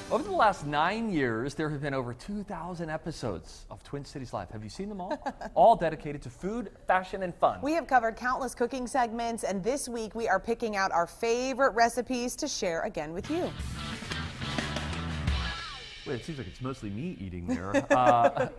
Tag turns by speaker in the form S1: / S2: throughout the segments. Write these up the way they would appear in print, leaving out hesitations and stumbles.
S1: Over the last 9 years, there have been over 2,000 episodes of Twin Cities Live. Have you seen them all? All dedicated to food, fashion, and fun.
S2: We have covered countless cooking segments, and this week we are picking out our favorite recipes to share again with you.
S1: Wait, it seems like it's mostly me eating there.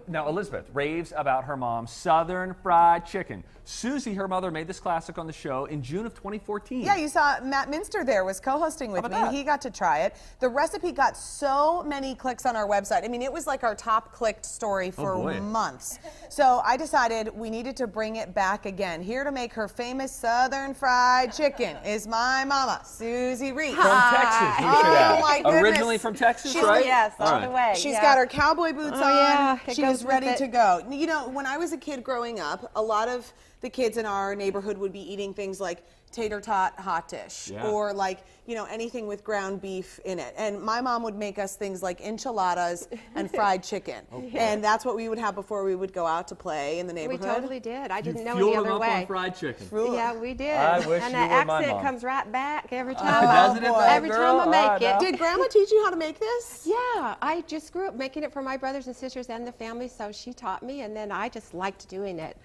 S1: Now, Elizabeth raves about her mom's Southern fried chicken. Susie, her mother, made this classic on the show in June of 2014.
S2: Yeah, you saw Matt Minster there was co-hosting with me.
S1: That?
S2: He got to try it. The recipe got so many clicks on our website. I mean, it was like our top clicked story for months. So I decided we needed to bring it back again. Here to make her famous Southern fried chicken is my mama, Susie Ries.
S1: From Texas, you should add.
S2: My goodness.
S1: Originally from Texas, right?
S3: Yes, all the way.
S2: She's got her cowboy boots on.
S3: Yeah,
S2: she is ready to go. You know, when I was a kid growing up, a lot of the kids in our neighborhood would be eating things like tater tot hot dish or like, you know, anything with ground beef in it. And my mom would make us things like enchiladas and fried chicken. And that's what we would have before we would go out to play in the neighborhood.
S3: We totally did. I didn't know any other way.
S1: On fried chicken.
S3: Yeah, we did.
S1: I wish
S3: and
S1: you
S3: the
S1: were my
S3: accent
S1: mom.
S3: comes right back every time.
S1: Doesn't it,
S3: every time I make it.
S2: Did Grandma teach you how to make this?
S3: Yeah, I just grew up making it for my brothers and sisters and the family, so she taught me, and then I just liked doing it.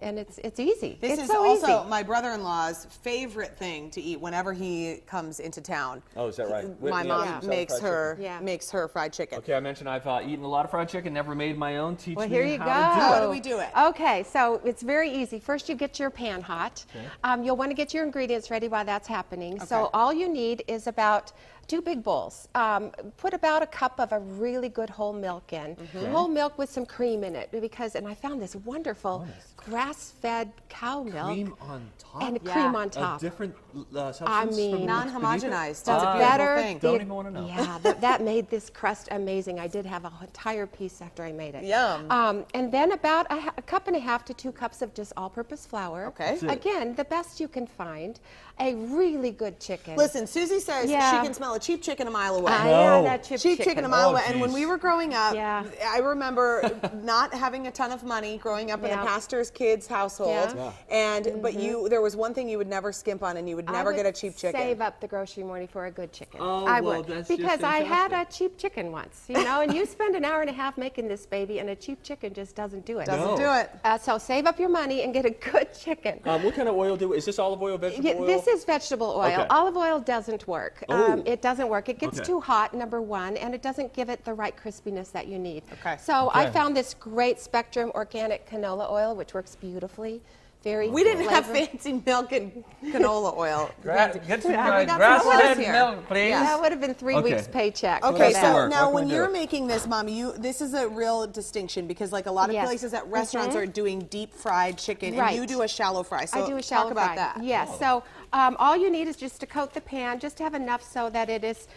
S3: And it's easy.
S2: This
S3: it's
S2: is
S3: so
S2: also
S3: easy.
S2: my brother-in-law's favorite thing to eat whenever he comes into town.
S1: Oh, is that right?
S2: My mom makes her fried chicken.
S1: Okay, I mentioned I've eaten a lot of fried chicken, never made my own. Teach
S3: Well,
S1: me
S3: here you
S1: how
S3: go.
S1: to do it.
S2: How do we do it?
S3: Okay, so it's very easy. First, you get your pan hot. Okay. You'll want to get your ingredients ready while that's happening. Okay. So all you need is about 2 big bowls. Put about a cup of a really good whole milk in. Whole milk with some cream in it, and I found this wonderful grass-fed cow milk.
S1: Cream on top?
S3: And cream on top.
S1: A different substance?
S3: I mean,
S1: from
S2: non-homogenized.
S3: That's
S2: a
S3: better.
S2: thing.
S1: Don't even want to know.
S3: Yeah, that made this crust amazing. I did have an entire piece after I made it.
S2: Yum.
S3: And then about a cup and a half to 2 cups of just all-purpose flour.
S2: Okay.
S3: Again, the best you can find. A really good chicken.
S2: Listen, Susie says she can smell a cheap chicken a mile away.
S3: Yeah, that cheap
S2: chicken a mile away. And when
S1: geez.
S2: we were growing up, I remember not having a ton of money growing up in a pastor's kid's household. And there was one thing you would never skimp on, and you would never get a cheap chicken.
S3: Save up the grocery money for a good chicken.
S1: Oh,
S3: I
S1: well,
S3: would.
S1: that's
S3: because
S1: just
S3: I had a
S1: fantastic.
S3: cheap chicken once, you know, and you spend an hour and a half making this baby, and a cheap chicken just doesn't do it.
S2: Doesn't do it.
S3: So save up your money and get a good chicken.
S1: What kind of oil is this olive oil, vegetable oil?
S3: This is vegetable oil.
S1: Okay.
S3: Olive oil doesn't work.
S1: Oh.
S3: It doesn't work. It gets too hot, number one, and it doesn't give it the right crispiness that you need.
S2: Okay.
S3: So I found this great Spectrum organic canola oil, which works beautifully.
S2: We didn't have fancy milk and canola oil.
S1: Get some
S2: got some
S1: grass-fed
S2: here.
S1: milk, please.
S3: That would have been 3 weeks' paycheck.
S2: Okay,
S3: for
S2: so
S3: that.
S2: now
S1: What
S2: when
S1: can we
S2: you're
S1: do?
S2: making this, Mom, this is a real distinction because like a lot of places at restaurants are doing deep fried chicken and you do a shallow fry. So
S3: I do a shallow
S2: talk about
S3: fry.
S2: that.
S3: Yes. So all you need is just to coat the pan, just to have enough so that it is.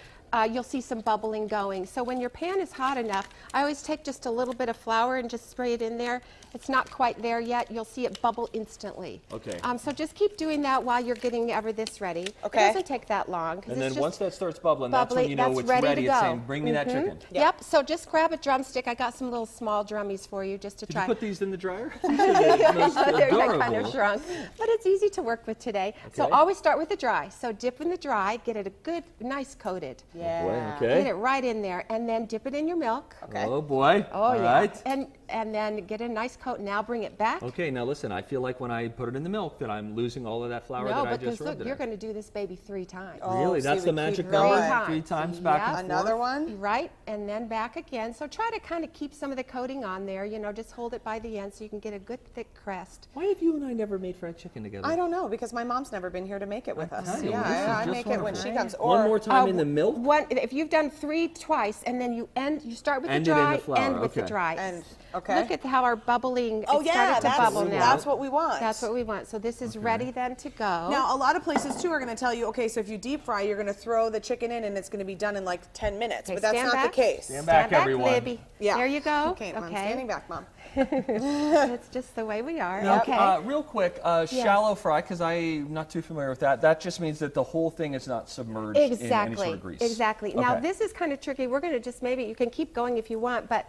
S3: You'll see some bubbling going. So when your pan is hot enough, I always take just a little bit of flour and just spray it in there. It's not quite there yet. You'll see it bubble instantly.
S1: Okay.
S3: So just keep doing that while you're getting this ready.
S2: Okay.
S3: It doesn't take that long.
S1: And then once that starts bubbling, that's when you know it's
S3: ready
S1: ready.
S3: to
S1: It's
S3: go.
S1: saying, bring me that chicken.
S3: Yep. So just grab a drumstick. I got some little small drummies for you just to
S1: Did
S3: try.
S1: you put these in the dryer?
S3: They're kind of shrunk, but it's easy to work with today. So always start with the dry. So dip in the dry, get it a good, nice coated.
S2: Yeah.
S1: Okay.
S3: Get it right in there, and then dip it in your milk.
S2: Okay.
S1: Oh boy.
S3: Oh
S1: All
S3: yeah.
S1: right.
S3: And then get a nice coat. Now bring it back.
S1: Okay, now listen, I feel like when I put it in the milk that I'm losing all of that flour
S3: No,
S1: that I just
S3: because
S1: rubbed
S3: look, you're going to do this baby 3 times.
S1: Really?
S2: so
S1: That's
S2: we
S1: the
S2: keep
S1: magic
S2: going.
S1: number?
S3: 3
S1: 3 times back and forth?
S2: Another one?
S3: Right, and then back again. So try to kind of keep some of the coating on there. You know, just hold it by the end so you can get a good thick crust.
S1: Why have you and I never made fried chicken together?
S2: I don't know because my mom's never been here to make it with us.
S1: tell you,
S2: Yeah,
S1: this is
S2: I
S1: just
S2: make it when
S1: wonderful.
S2: she comes.
S1: One more time in the milk?
S3: If you've done 3 twice, and then you start with
S1: End
S3: the
S1: it in
S3: dry,
S1: the flour,
S3: end with the
S1: okay.
S3: dry.
S2: And okay.
S3: Look at how our bubbling
S2: Oh
S3: it's
S2: yeah,
S3: started to bubble now.
S2: that's what we want.
S3: That's what we want. So this is ready then to go.
S2: Now, a lot of places too are going to tell you, okay, so if you deep fry, you're going to throw the chicken in and it's going to be done in like 10 minutes.
S3: Okay,
S2: But that's
S3: stand
S2: not
S3: back.
S2: the case.
S1: Stand back, everyone.
S3: Libby.
S2: Yeah.
S3: There you go.
S2: Okay, Mom, standing back, Mom.
S3: It's just the way we are.
S1: Now,
S3: Okay.
S1: real quick, shallow fry, because I'm not too familiar with that. That just means that the whole thing is not submerged in any sort of grease.
S3: Exactly.
S1: Okay.
S3: Now this is kind of tricky. We're going to just you can keep going if you want, but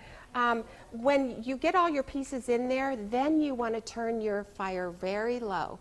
S3: When you get all your pieces in there, then you want to turn your fire very low.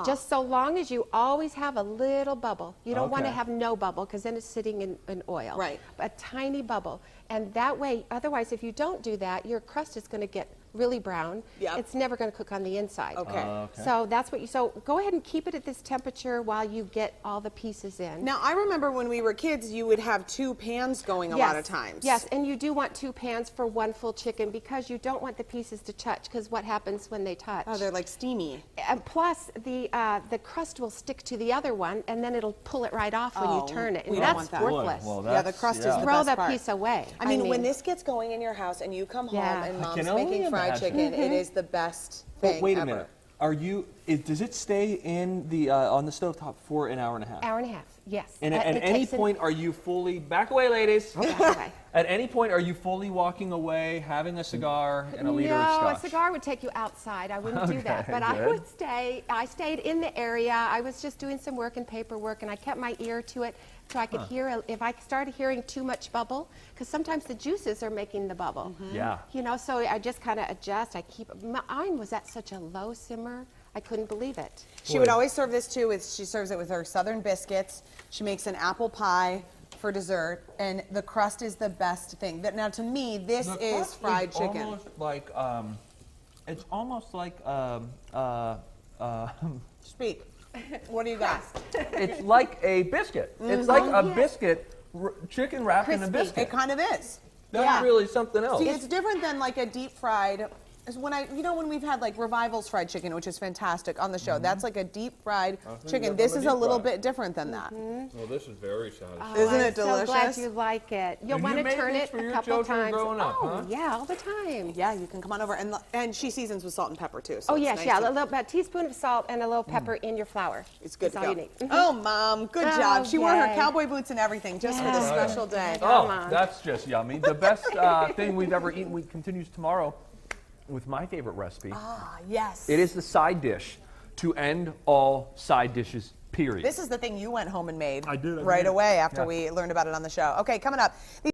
S3: Just so long as you always have a little bubble. You don't want to have no bubble because then it's sitting in oil.
S2: Right.
S3: A tiny bubble. And that way, otherwise, if you don't do that, your crust is going to get really brown.
S2: Yep.
S3: It's never going to cook on the inside.
S2: Okay.
S3: So that's what you, so go ahead and keep it at this temperature while you get all the pieces in.
S2: Now, I remember when we were kids, you would have 2 pans going a lot of times.
S3: Yes, and you do want 2 pans for 1 full chicken because you don't want the pieces to touch, because what happens when they touch?
S2: Oh, they're like steamy.
S3: And plus, the crust will stick to the other one, and then it'll pull it right off when you turn it, and
S2: we don't
S3: that's
S2: want that.
S3: worthless.
S1: Well,
S2: Yeah, the crust is the
S3: Throw
S2: best
S3: that
S2: part.
S3: piece away.
S2: I mean, when this gets going in your house and you come home and
S1: I
S2: mom's
S1: can only
S2: making fried
S1: imagine.
S2: chicken, it is the best thing
S1: But wait a
S2: ever.
S1: minute. Are you? Does it stay in the on the stovetop for an hour and a half?
S3: Hour and a half, yes.
S1: And at any point, are you fully back away, ladies?
S3: away.
S1: At any point, are you fully walking away, having a cigar and a liter of
S3: No,
S1: scotch?
S3: a cigar would take you outside. I wouldn't do that.
S1: Okay,
S3: But I
S1: good.
S3: would stay. I stayed in the area. I was just doing some work and paperwork, and I kept my ear to it so I could hear if I started hearing too much bubble, because sometimes the juices are making the bubble.
S1: Yeah.
S3: You know, so I just kind of adjust. Mine was at such a low simmer. I couldn't believe it.
S2: She would always serve this too. She serves it with her southern biscuits. She makes an apple pie for dessert, and the crust is the best thing. Now, to me, this is fried chicken.
S1: Almost like it's almost like
S2: Speak. What do you got?
S1: it's like a biscuit. It's like a biscuit, chicken wrapped in a
S3: Crispy.
S1: biscuit.
S2: It kind of is.
S1: That's
S2: yeah.
S1: really something else.
S2: See, it's different than like a deep fried. Is when when we've had like Revival's fried chicken, which is fantastic on the show. That's like a deep fried chicken. This is a little bit different than that.
S4: Well, this is very satisfying.
S2: Isn't
S3: I'm
S2: it delicious?
S3: so glad you like it. You'll
S1: And
S3: want
S1: you
S3: to
S1: made
S3: turn
S1: this
S3: it
S1: for
S3: a
S1: your
S3: couple
S1: children
S3: times.
S1: growing up,
S3: oh,
S1: huh?
S3: yeah, all the time.
S2: Yeah, you can come on over, and she seasons with salt and pepper too. So
S3: Oh
S2: it's
S3: yes,
S2: nice
S3: yeah,
S2: to-
S3: a teaspoon of salt and a little pepper in your flour.
S2: It's good
S3: That's
S2: to
S3: all
S2: go.
S3: you need.
S2: Oh, Mom, good
S3: Oh,
S2: job. She wore her
S3: yay.
S2: cowboy boots and everything just for this
S3: Yeah.
S2: special day.
S1: Oh,
S3: on.
S1: that's just yummy. The best thing we've ever eaten continues tomorrow with my favorite recipe.
S2: Ah, yes.
S1: It is the side dish to end all side dishes, period.
S2: This is the thing you went home and made
S1: I did, I
S2: right
S1: did.
S2: away after
S1: Yeah.
S2: we learned about it on the show. Okay, coming up.